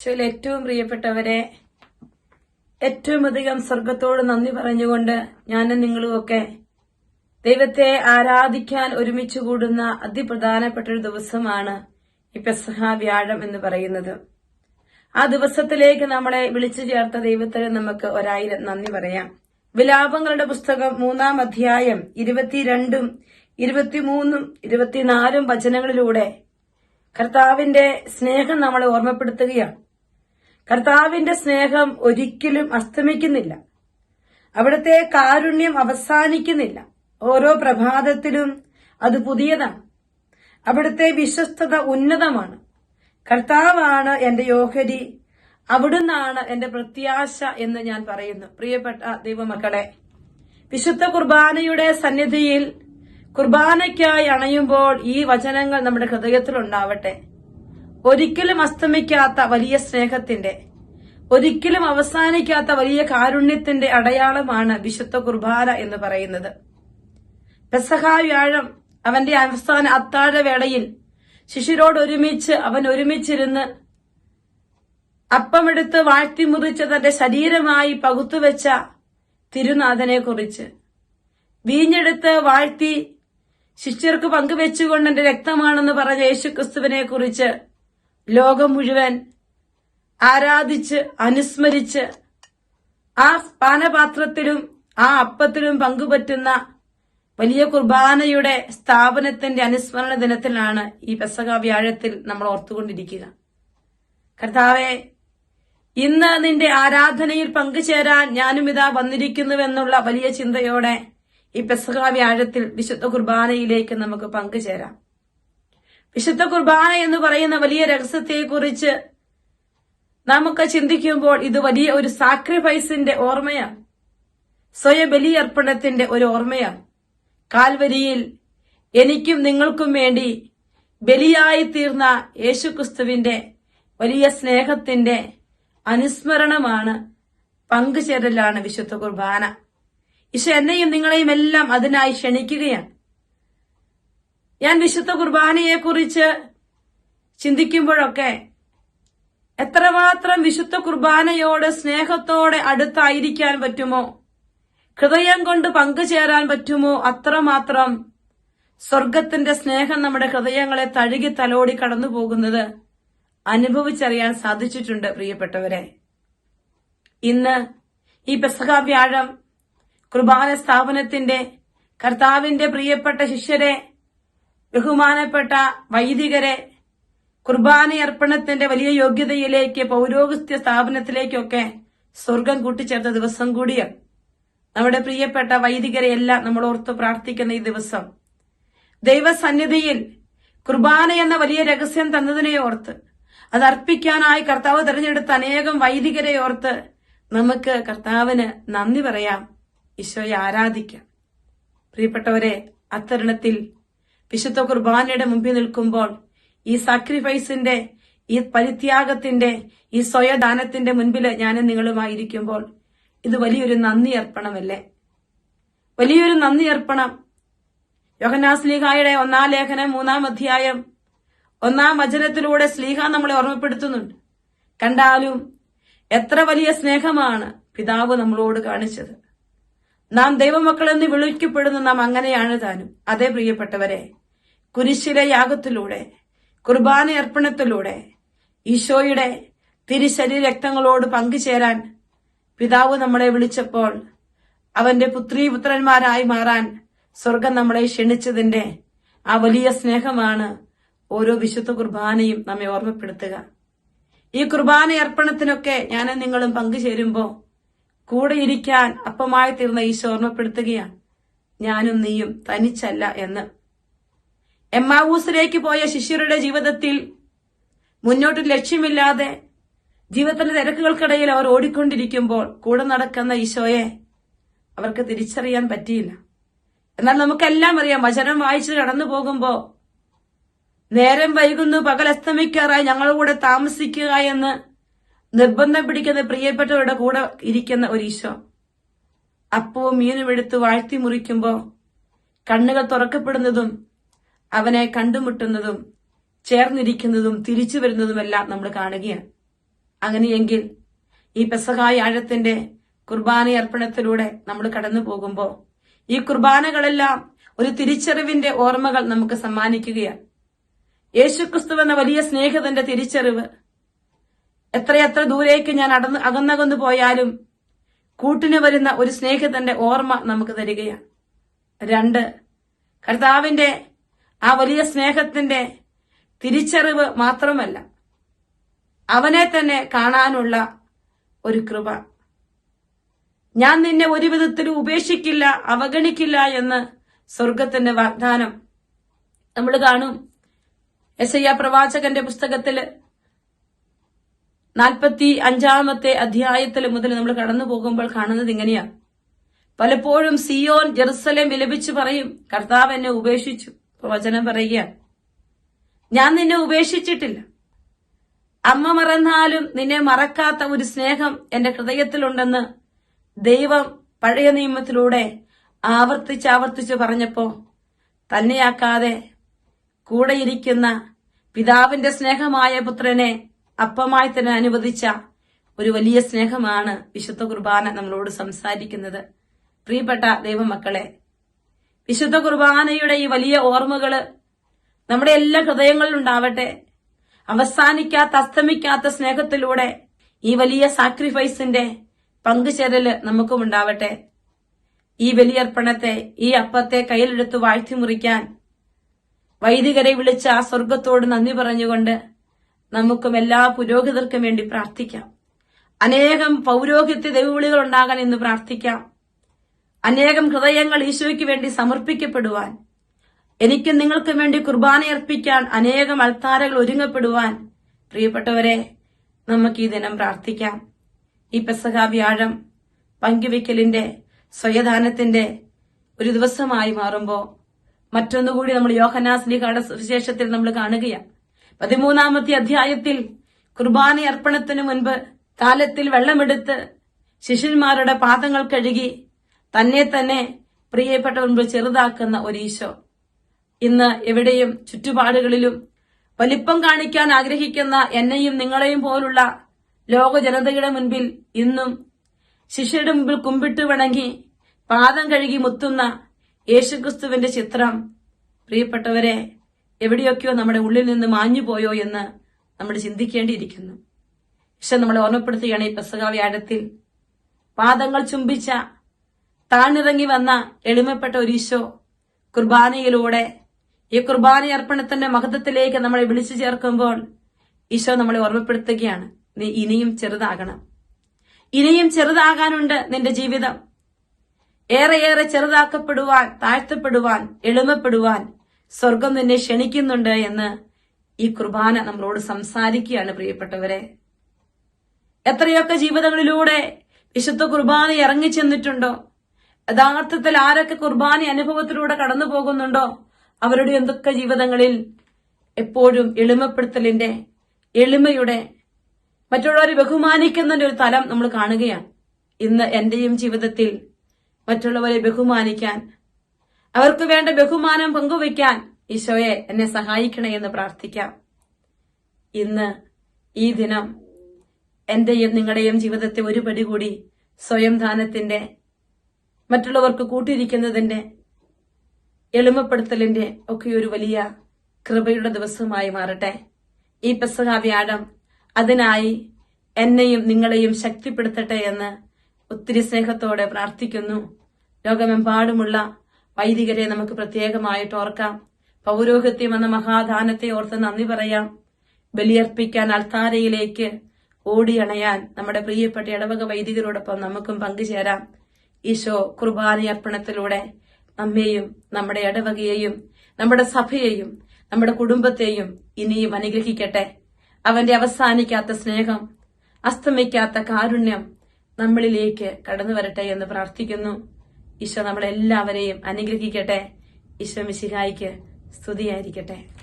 ഏറ്റവും പ്രിയപ്പെട്ടവരെ, ഏറ്റവും അധികം സ്വർഗത്തോട് നന്ദി പറഞ്ഞുകൊണ്ട് ഞാനും നിങ്ങളുമൊക്കെ ദൈവത്തെ ആരാധിക്കാൻ ഒരുമിച്ച് കൂടുന്ന അതിപ്രധാനപ്പെട്ട ഒരു ദിവസമാണ് ഈ പെസഹ വ്യാഴം എന്ന് പറയുന്നത്. ആ ദിവസത്തിലേക്ക് നമ്മളെ വിളിച്ചു ചേർത്ത ദൈവത്തിന് നമുക്ക് 1000 നന്ദി പറയാം. വിലാപങ്ങളുടെ പുസ്തകം 3-ാം അധ്യായം 22, 23, 24 വചനങ്ങളിലൂടെ കർത്താവിന്റെ സ്നേഹം നമ്മളെ ഓർമ്മപ്പെടുത്തുകയാണ്. കർത്താവിന്റെ സ്നേഹം ഒരിക്കലും അസ്തമിക്കുന്നില്ല. അവിടുത്തെ കാരുണ്യം അവസാനിക്കുന്നില്ല. ഓരോ പ്രഭാതത്തിലും അത് പുതിയതാണ്. അവിടുത്തെ വിശ്വസ്തത ഉന്നതമാണ്. കർത്താവാണ് എന്റെ ഓഹരി, അവിടുന്നാണ് എന്റെ പ്രത്യാശ എന്ന് ഞാൻ പറയുന്നു. പ്രിയപ്പെട്ട ദൈവമക്കളെ, വിശുദ്ധ കുർബാനയുടെ സന്നിധിയിൽ കുർബാനയ്ക്കായി അണയുമ്പോൾ ഈ വചനങ്ങൾ നമ്മുടെ ഹൃദയത്തിലുണ്ടാവട്ടെ. ഒരിക്കലും അസ്തമിക്കാത്ത വലിയ സ്നേഹത്തിന്റെ, ഒരിക്കലും അവസാനിക്കാത്ത വലിയ കാരുണ്യത്തിന്റെ അടയാളമാണ് വിശുദ്ധ കുർബാന എന്ന് പറയുന്നത്. പെസഹ വ്യാഴം അവന്റെ അവസാന അത്താഴവേളയിൽ ശിഷ്യരോടൊരുമിച്ച് അവൻ ഒരുമിച്ചിരുന്ന് അപ്പമെടുത്ത് വാഴ്ത്തി മുറിച്ച് തന്റെ ശരീരമായി പകുത്തുവെച്ച തിരുനാഥനെ കുറിച്ച്, വീഞ്ഞെടുത്ത് വാഴ്ത്തി ശിഷ്യർക്ക് പങ്കുവെച്ചുകൊണ്ട് എന്റെ രക്തമാണെന്ന് പറഞ്ഞ യേശുക്രിസ്തുവിനെ കുറിച്ച് ലോകം മുഴുവൻ ആരാധിച്ച് അനുസ്മരിച്ച് ആ പാനപാത്രത്തിലും ആ അപ്പത്തിലും പങ്കുപറ്റുന്ന വലിയ കുർബാനയുടെ സ്ഥാപനത്തിന്റെ അനുസ്മരണ ദിനത്തിലാണ് ഈ പെസഹ വ്യാഴത്തിൽ നമ്മൾ ഓർത്തുകൊണ്ടിരിക്കുക. കർത്താവെ, ഇന്ന് നിന്റെ ആരാധനയിൽ പങ്കുചേരാൻ ഞാനും ഇതാ വന്നിരിക്കുന്നുവെന്നുള്ള വലിയ ചിന്തയോടെ ഈ പെസഹ വ്യാഴത്തിൽ വിശുദ്ധ കുർബാനയിലേക്ക് നമുക്ക് പങ്കുചേരാം. വിശുദ്ധ കുർബാന എന്ന് പറയുന്ന വലിയ രഹസ്യത്തെക്കുറിച്ച് നമുക്ക് ചിന്തിക്കുമ്പോൾ ഇത് വലിയ ഒരു സാക്രിഫൈസിന്റെ ഓർമ്മയാണ്. സ്വയബലിയർപ്പണത്തിന്റെ ഒരു ഓർമ്മയാണ്. കാൽവരിയിൽ എനിക്കും നിങ്ങൾക്കും വേണ്ടി ബലിയായി തീർന്ന യേശുക്രിസ്തുവിന്റെ വലിയ സ്നേഹത്തിന്റെ അനുസ്മരണമാണ്, പങ്കുചേരലാണ് വിശുദ്ധ കുർബാന. ഈശോ എന്നെയും നിങ്ങളെയും എല്ലാം അതിനായി ക്ഷണിക്കുകയാണ്. ഞാൻ വിശുദ്ധ കുർബാനയെക്കുറിച്ച് ചിന്തിക്കുമ്പോഴൊക്കെ എത്രമാത്രം വിശുദ്ധ കുർബാനയോട് സ്നേഹത്തോടെ അടുത്തായിരിക്കാൻ പറ്റുമോ, ഹൃദയം കൊണ്ട് പങ്കുചേരാൻ പറ്റുമോ, അത്രമാത്രം സ്വർഗത്തിന്റെ സ്നേഹം നമ്മുടെ ഹൃദയങ്ങളെ തഴുകി തലോടി കടന്നു പോകുന്നത് അനുഭവിച്ചറിയാൻ സാധിച്ചിട്ടുണ്ട്. പ്രിയപ്പെട്ടവരെ, ഇന്ന് ഈ പെസഹ വ്യാഴം കുർബാന സ്ഥാപനത്തിന്റെ, കർത്താവിന്റെ പ്രിയപ്പെട്ട ശിഷ്യരെ, ബഹുമാനപ്പെട്ട വൈദികരെ കുർബാനയർപ്പണത്തിന്റെ വലിയ യോഗ്യതയിലേക്ക്, പൗരോഹിത്യ സ്ഥാപനത്തിലേക്കൊക്കെ സ്വർഗം കൂട്ടിച്ചേർത്ത ദിവസം കൂടിയാണ്. നമ്മുടെ പ്രിയപ്പെട്ട വൈദികരെ എല്ലാം നമ്മൾ ഓർത്ത് പ്രാർത്ഥിക്കുന്ന ഈ ദിവസം, ദൈവസന്നിധിയിൽ കുർബാന എന്ന വലിയ രഹസ്യം തന്നതിനെ ഓർത്ത്, അത് അർപ്പിക്കാനായി കർത്താവ് തെരഞ്ഞെടുത്ത അനേകം വൈദികരെ ഓർത്ത് നമുക്ക് കർത്താവിന് നന്ദി പറയാം, ഈശോയെ ആരാധിക്കാം. പ്രിയപ്പെട്ടവരെ, അത്തരുണത്തിൽ വിശുദ്ധ കുർബാനയുടെ മുമ്പിൽ നിൽക്കുമ്പോൾ, ഈ സാക്രിഫൈസിന്റെ, ഈ പരിത്യാഗത്തിന്റെ, ഈ സ്വയദാനത്തിന്റെ മുൻപിൽ ഞാനും നിങ്ങളുമായിരിക്കുമ്പോൾ ഇത് വലിയൊരു നന്ദി അർപ്പണമല്ലേ? വലിയൊരു നന്ദി അർപ്പണം. യോഹന്നാൻ ശ്ലീഹായുടെ 1-ാം ലേഖനം 3-ാം അധ്യായം 1-ാം വചനത്തിലൂടെ ശ്ലീഹ നമ്മളെ ഓർമ്മപ്പെടുത്തുന്നുണ്ട്. കണ്ടാലും എത്ര വലിയ സ്നേഹമാണ് പിതാവ് നമ്മളോട് കാണിച്ചത്. നാം ദൈവമക്കളെന്ന് വിളിക്കപ്പെടുന്ന നാം അങ്ങനെയാണ് താനും. അതേ പ്രിയപ്പെട്ടവരെ, കുരിശിലെ യാഗത്തിലൂടെ, കുർബാന അർപ്പണത്തിലൂടെ ഈശോയുടെ തിരുശരീര രക്തങ്ങളോട് പങ്കുചേരാൻ പിതാവ് നമ്മളെ വിളിച്ചപ്പോൾ അവന്റെ പുത്രീപുത്രന്മാരായി മാറാൻ സ്വർഗം നമ്മളെ ക്ഷണിച്ചതിന്റെ ആ വലിയ സ്നേഹമാണ് ഓരോ വിശുദ്ധ കുർബാനയും നമ്മെ ഓർമ്മപ്പെടുത്തുക. ഈ കുർബാന അർപ്പണത്തിനൊക്കെ ഞാനും നിങ്ങളും പങ്കുചേരുമ്പോ കൂടെ ഇരിക്കാൻ അപ്പമായി തീർന്ന ഈശോ ഓർമ്മപ്പെടുത്തുകയാണ്, ഞാനും നീയും തനിച്ചല്ല എന്ന്. എമ്മാവൂസിലേക്ക് പോയ ശിഷ്യരുടെ ജീവിതത്തിൽ മുന്നോട്ട് ലക്ഷ്യമില്ലാതെ ജീവിതത്തിന്റെ തിരക്കുകൾക്കിടയിൽ അവർ ഓടിക്കൊണ്ടിരിക്കുമ്പോൾ കൂടെ നടക്കുന്ന ഈശോയെ അവർക്ക് തിരിച്ചറിയാൻ പറ്റിയില്ല. എന്നാൽ നമുക്കെല്ലാം അറിയാം, വചനം വായിച്ച് കടന്നു പോകുമ്പോ നേരം വൈകുന്നു, പകൽ അസ്തമിക്കാറായി, ഞങ്ങളുടെ കൂടെ താമസിക്കുക എന്ന് നിർബന്ധം പിടിക്കുന്ന പ്രിയപ്പെട്ടവരുടെ കൂടെ ഇരിക്കുന്ന ഒരു ഈശോ അപ്പവും മീനും എടുത്ത് വാഴ്ത്തി മുറിക്കുമ്പോ കണ്ണുകൾ തുറക്കപ്പെടുന്നതും അവനെ കണ്ടുമുട്ടുന്നതും ചേർന്നിരിക്കുന്നതും തിരിച്ചു വരുന്നതുമെല്ലാം നമ്മൾ കാണുകയാണ്. അങ്ങനെയെങ്കിൽ ഈ പെസഹായ ആഴത്തിന്റെ കുർബാന അർപ്പണത്തിലൂടെ നമ്മൾ കടന്നു പോകുമ്പോൾ ഈ കുർബാനകളെല്ലാം ഒരു തിരിച്ചറിവിന്റെ ഓർമ്മകൾ നമുക്ക് സമ്മാനിക്കുകയാണ്. യേശുക്രിസ്തു എന്ന വലിയ സ്നേഹിതന്റെ തിരിച്ചറിവ്. എത്രയെത്ര ദൂരേക്ക് ഞാൻ അകന്നകന്നു പോയാലും കൂട്ടിന് വരുന്ന ഒരു സ്നേഹിതന്റെ ഓർമ്മ നമുക്ക് തരികയാണ്. 2, കർത്താവിന്റെ ആ വലിയ സ്നേഹത്തിന്റെ തിരിച്ചറിവ് മാത്രമല്ല, അവനെ തന്നെ കാണാനുള്ള ഒരു കൃപ. ഞാൻ നിന്നെ ഒരു വിധത്തിലും ഉപേക്ഷിക്കില്ല, അവഗണിക്കില്ല എന്ന് സ്വർഗത്തിന്റെ വാഗ്ദാനം നമ്മൾ കാണും. യെശയ്യാ പ്രവാചകന്റെ പുസ്തകത്തില് 45 അധ്യായത്തിൽ മുതൽ നമ്മൾ കടന്നു പോകുമ്പോൾ കാണുന്നത് ഇങ്ങനെയാണ്. പലപ്പോഴും സിയോൻ ജെറുസലേം വിലപിച്ചു പറയും, കർത്താവ് എന്നെ ഉപേക്ഷിച്ചു. വചനം പറയുകയാണ്, ഞാൻ നിന്നെ ഉപേക്ഷിച്ചിട്ടില്ല. അമ്മ മറന്നാലും നിന്നെ മറക്കാത്ത ഒരു സ്നേഹം എന്റെ ഹൃദയത്തിലുണ്ടെന്ന് ദൈവം പഴയ നിയമത്തിലൂടെ ആവർത്തിച്ച് പറഞ്ഞപ്പോ തന്നെയാക്കാതെ കൂടെയിരിക്കുന്ന പിതാവിന്റെ സ്നേഹമായ പുത്രനെ അപ്പമായി തന്നെ അനുവദിച്ച ഒരു വലിയ സ്നേഹമാണ് വിശുദ്ധ കുർബാന നമ്മളോട് സംസാരിക്കുന്നത്. പ്രിയപ്പെട്ട ദൈവമക്കളെ, വിശുദ്ധ കുർബാനയുടെ ഈ വലിയ ഓർമ്മകള് നമ്മുടെ എല്ലാ ഹൃദയങ്ങളിലുണ്ടാവട്ടെ. അവസാനിക്കാത്ത അസ്തമിക്കാത്ത സ്നേഹത്തിലൂടെ ഈ വലിയ സാക്രിഫൈസിന്റെ പങ്കുചേരല് നമുക്കും ഉണ്ടാവട്ടെ. ഈ ബലിയർപ്പണത്തെ, ഈ അപ്പത്തെ കയ്യിലെടുത്ത് വാഴ്ത്തി മുറിക്കാൻ വൈദികരെ വിളിച്ച ആ സ്വർഗത്തോട് നന്ദി പറഞ്ഞുകൊണ്ട് നമുക്കും എല്ലാ പുരോഹിതർക്കും വേണ്ടി പ്രാർത്ഥിക്കാം. അനേകം പൗരോഹിത്യ ദൈവവിളികൾ ഉണ്ടാകാൻ ഇന്ന് പ്രാർത്ഥിക്കാം. അനേകം ഹൃദയങ്ങൾ ഈശോയ്ക്ക് വേണ്ടി സമർപ്പിക്കപ്പെടുവാൻ, എനിക്കും നിങ്ങൾക്കും വേണ്ടി കുർബാനയർപ്പിക്കാൻ അനേകം അൾത്താരകൾ ഒരുങ്ങപ്പെടുവാൻ പ്രിയപ്പെട്ടവരെ നമുക്ക് ഈ ദിനം പ്രാർത്ഥിക്കാം. ഈ പെസഹ വ്യാഴം പങ്കുവെക്കലിന്റെ സ്വയദാനത്തിന്റെ ഒരു ദിവസമായി മാറുമ്പോ മറ്റൊന്നുകൂടി നമ്മൾ യോഹന്നാസ്ലീഹയുടെ സുവിശേഷത്തിൽ നമ്മൾ കാണുകയാണ്. 13 അധ്യായത്തിൽ കുർബാന അർപ്പണത്തിനു മുൻപ് കാലത്തിൽ വെള്ളമെടുത്ത് ശിഷ്യന്മാരുടെ പാദങ്ങൾ കഴുകി തന്നെ തന്നെ പ്രിയപ്പെട്ടവർ മുൻപിൽ ചെറുതാക്കുന്ന ഒരു ഈശോ ഇന്ന് എവിടെയും ചുറ്റുപാടുകളിലും വലിപ്പം കാണിക്കാൻ ആഗ്രഹിക്കുന്ന എന്നെയും നിങ്ങളെയും പോലുള്ള ലോക ജനതയുടെ മുൻപിൽ ഇന്നും ശിഷ്യരുടെ മുമ്പിൽ കുമ്പിട്ട് വണങ്ങി പാദം കഴുകി മുത്തുന്ന യേശുക്രിസ്തുവിന്റെ ചിത്രം പ്രിയപ്പെട്ടവരെ എവിടെയൊക്കെയോ നമ്മുടെ ഉള്ളിൽ നിന്ന് മാഞ്ഞുപോയോ എന്ന് നമ്മൾ ചിന്തിക്കേണ്ടിയിരിക്കുന്നു. പക്ഷെ നമ്മളെ ഓർമ്മപ്പെടുത്തുകയാണ് ഈ പെസഹ വ്യാഴത്തിൽ പാദങ്ങൾ ചുംബിച്ച താണിറങ്ങി വന്ന എളിമപ്പെട്ട ഒരു ഈശോ കുർബാനയിലൂടെ ഈ കുർബാന അർപ്പണത്തിന്റെ മഹത്വത്തിലേക്ക് നമ്മളെ വിളിച്ചു ചേർക്കുമ്പോൾ ഈശോ നമ്മളെ ഓർമ്മപ്പെടുത്തുകയാണ്, നീ ഇനിയും ചെറുതാകണം, ഇനിയും ചെറുതാകാനുണ്ട് നിന്റെ ജീവിതം. ഏറെയേറെ ചെറുതാക്കപ്പെടുവാൻ, താഴ്ത്തപ്പെടുവാൻ, എളിമപ്പെടുവാൻ സ്വർഗം നിന്നെ ക്ഷണിക്കുന്നുണ്ട് എന്ന് ഈ കുർബാന നമ്മളോട് സംസാരിക്കുകയാണ്. പ്രിയപ്പെട്ടവരെ, എത്രയൊക്കെ ജീവിതങ്ങളിലൂടെ വിശുദ്ധ കുർബാന ഇറങ്ങിച്ചെന്നിട്ടുണ്ടോ, യഥാർത്ഥത്തിൽ ആരൊക്കെ കുർബാന അനുഭവത്തിലൂടെ കടന്നു പോകുന്നുണ്ടോ അവരുടെ എന്തൊക്കെ ജീവിതങ്ങളിൽ എപ്പോഴും എളിമപ്പെടുത്തലിന്റെ, എളിമയുടെ, മറ്റുള്ളവരെ ബഹുമാനിക്കുന്നതിന്റെ ഒരു തലം നമ്മൾ കാണുകയാണ്. ഇന്ന് എന്റെയും ജീവിതത്തിൽ മറ്റുള്ളവരെ ബഹുമാനിക്കാൻ, അവർക്ക് വേണ്ട ബഹുമാനം പങ്കുവയ്ക്കാൻ ഈശോയെ എന്നെ സഹായിക്കണേ എന്ന് പ്രാർത്ഥിക്കാം. ഇന്ന് ഈ ദിനം എന്റെയും നിങ്ങളുടെയും ജീവിതത്തെ ഒരു പടി കൂടി സ്വയം ദാനത്തിന്റെ, മറ്റുള്ളവർക്ക് കൂട്ടിരിക്കുന്നതിന്റെ, എളിമപ്പെടുത്തലിന്റെ ഒക്കെ ഒരു വലിയ കൃപയുടെ ദിവസമായി മാറട്ടെ ഈ പെസഹ വ്യാഴം. അതിനായി എന്നെയും നിങ്ങളെയും ശക്തിപ്പെടുത്തട്ടെ എന്ന് ഒത്തിരി സ്നേഹത്തോടെ പ്രാർത്ഥിക്കുന്നു. ലോകമെമ്പാടുമുള്ള വൈദികരെ നമുക്ക് പ്രത്യേകമായിട്ട് ഓർക്കാം. പൗരോഹിത്യം എന്ന മഹാദാനത്തെ ഓർത്ത് നന്ദി പറയാം. ബലിയർപ്പിക്കാൻ അൾത്താരയിലേക്ക് ഓടിയണയാൻ നമ്മുടെ പ്രിയപ്പെട്ട ഇടവക വൈദികരോടൊപ്പം നമുക്കും പങ്കുചേരാം. ഈശോ കുർബാനയർപ്പണത്തിലൂടെ നമ്മെയും നമ്മുടെ ഇടവകയെയും നമ്മുടെ സഭയെയും നമ്മുടെ കുടുംബത്തെയും ഇനിയും അനുഗ്രഹിക്കട്ടെ. അവന്റെ അവസാനിക്കാത്ത സ്നേഹം, അസ്തമിക്കാത്ത കാരുണ്യം നമ്മളിലേക്ക് കടന്നു വരട്ടെ എന്ന് പ്രാർത്ഥിക്കുന്നു. ഈശോ നമ്മളെല്ലാവരെയും അനുഗ്രഹിക്കട്ടെ. ഈശോ മിശിഹായിക്ക് സ്തുതിയായിരിക്കട്ടെ.